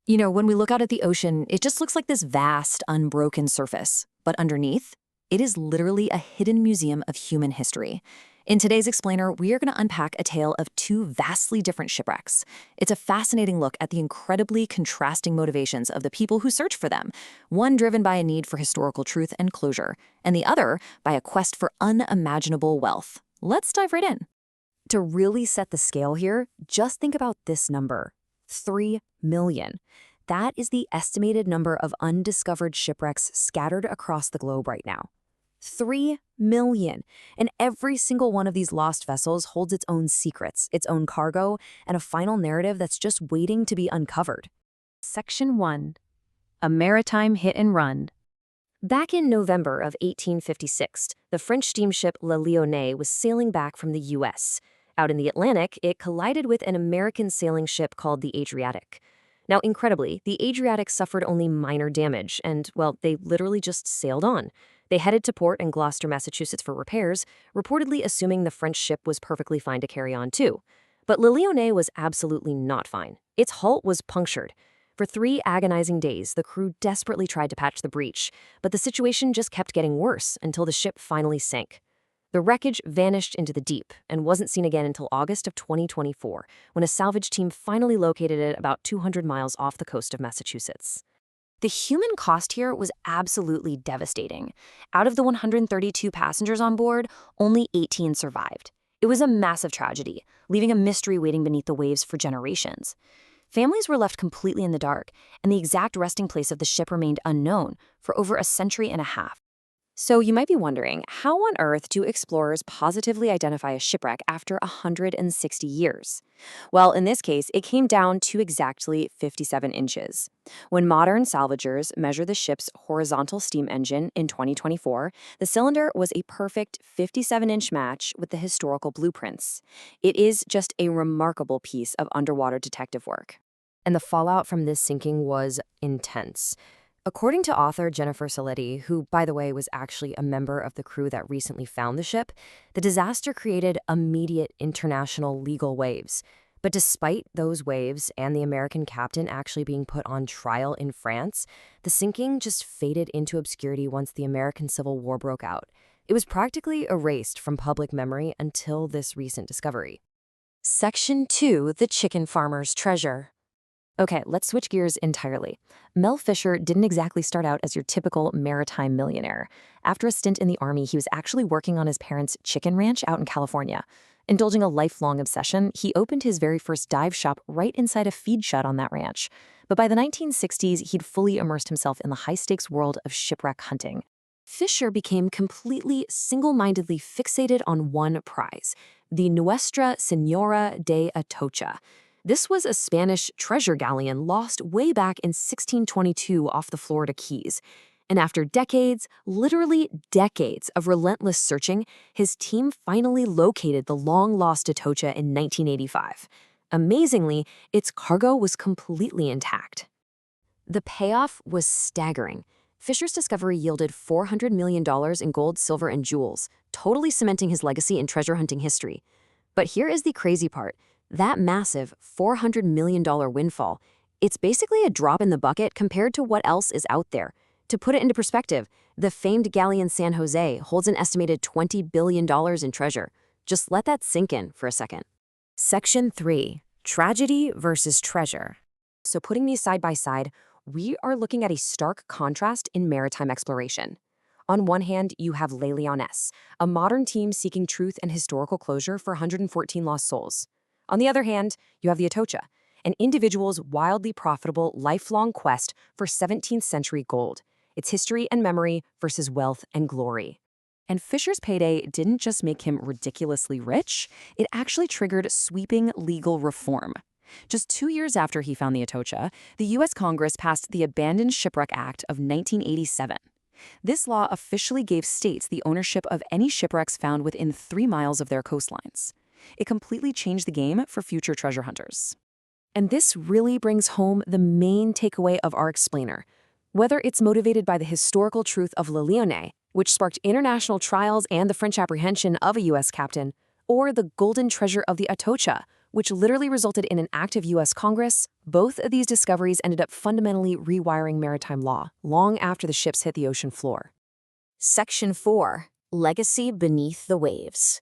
When we look out at the ocean, it just looks like this vast, unbroken surface. But underneath, it is literally a hidden museum of human history. In today's Explainer, we are going to unpack a tale of two vastly different shipwrecks. It's a fascinating look at the incredibly contrasting motivations of the people who search for them, one driven by a need for historical truth and closure, and the other by a quest for unimaginable wealth. Let's dive right in. To really set the scale here, just think about this number. 3 million. That is the estimated number of undiscovered shipwrecks scattered across the globe right now. 3 million. And every single one of these lost vessels holds its own secrets, its own cargo, and a final narrative that's just waiting to be uncovered. Section 1. A Maritime Hit and Run. Back in November of 1856, the French steamship Le Lyonnais was sailing back from the U.S. Out in the Atlantic, it collided with an American sailing ship called the Adriatic. Now, incredibly, the Adriatic suffered only minor damage, and, well, they literally just sailed on. They headed to port in Gloucester, Massachusetts for repairs, reportedly assuming the French ship was perfectly fine to carry on too. But Le Lyonnais was absolutely not fine. Its hull was punctured. For 3 agonizing days, the crew desperately tried to patch the breach, but the situation just kept getting worse until the ship finally sank. The wreckage vanished into the deep and wasn't seen again until August of 2024, when a salvage team finally located it about 200 miles off the coast of Massachusetts. The human cost here was absolutely devastating. Out of the 132 passengers on board, only 18 survived. It was a massive tragedy, leaving a mystery waiting beneath the waves for generations. Families were left completely in the dark, and the exact resting place of the ship remained unknown for over a century and a half. So you might be wondering, how on earth do explorers positively identify a shipwreck after 160 years? Well, in this case, it came down to exactly 57 inches. When modern salvagers measure the ship's horizontal steam engine in 2024, the cylinder was a perfect 57-inch match with the historical blueprints. It is just a remarkable piece of underwater detective work. And the fallout from this sinking was intense. According to author Jennifer Saletti, who, by the way, was actually a member of the crew that recently found the ship, the disaster created immediate international legal waves. But despite those waves and the American captain actually being put on trial in France, the sinking just faded into obscurity once the American Civil War broke out. It was practically erased from public memory until this recent discovery. Section 2. The Chicken Farmer's Treasure. Okay, let's switch gears entirely. Mel Fisher didn't exactly start out as your typical maritime millionaire. After a stint in the Army, he was actually working on his parents' chicken ranch out in California. Indulging a lifelong obsession, he opened his very first dive shop right inside a feed shed on that ranch. But by the 1960s, he'd fully immersed himself in the high-stakes world of shipwreck hunting. Fisher became completely single-mindedly fixated on one prize, the Nuestra Señora de Atocha. This was a Spanish treasure galleon lost way back in 1622 off the Florida Keys. And after decades, literally decades of relentless searching, his team finally located the long-lost Atocha in 1985. Amazingly, its cargo was completely intact. The payoff was staggering. Fisher's discovery yielded $400 million in gold, silver, and jewels, totally cementing his legacy in treasure hunting history. But here is the crazy part. That massive $400 million windfall, it's basically a drop in the bucket compared to what else is out there. To put it into perspective, the famed galleon San Jose holds an estimated $20 billion in treasure. Just let that sink in for a second. Section 3. Tragedy versus treasure. So putting these side by side, we are looking at a stark contrast in maritime exploration. On one hand, you have Le Lyonnais, a modern team seeking truth and historical closure for 114 lost souls. On the other hand, you have the Atocha, an individual's wildly profitable, lifelong quest for 17th century gold, its history and memory versus wealth and glory. And Fisher's payday didn't just make him ridiculously rich, it actually triggered sweeping legal reform. Just 2 years after he found the Atocha, the U.S. Congress passed the Abandoned Shipwreck Act of 1987. This law officially gave states the ownership of any shipwrecks found within 3 miles of their coastlines. It completely changed the game for future treasure hunters. And this really brings home the main takeaway of our explainer. Whether it's motivated by the historical truth of Le Lyonnais, which sparked international trials and the French apprehension of a U.S. captain, or the golden treasure of the Atocha, which literally resulted in an act of U.S. Congress. Both of these discoveries ended up fundamentally rewiring maritime law long after the ships hit the ocean floor. Section 4. Legacy Beneath the Waves.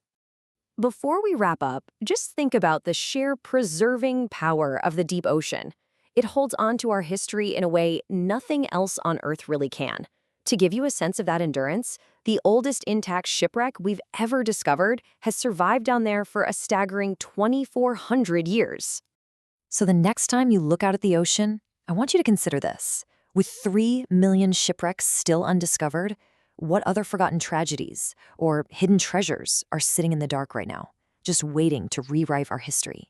Before we wrap up, just think about the sheer preserving power of the deep ocean. It holds on to our history in a way nothing else on Earth really can. To give you a sense of that endurance, the oldest intact shipwreck we've ever discovered has survived down there for a staggering 2,400 years. So the next time you look out at the ocean, I want you to consider this. With 3 million shipwrecks still undiscovered, what other forgotten tragedies or hidden treasures are sitting in the dark right now, just waiting to rewrite our history?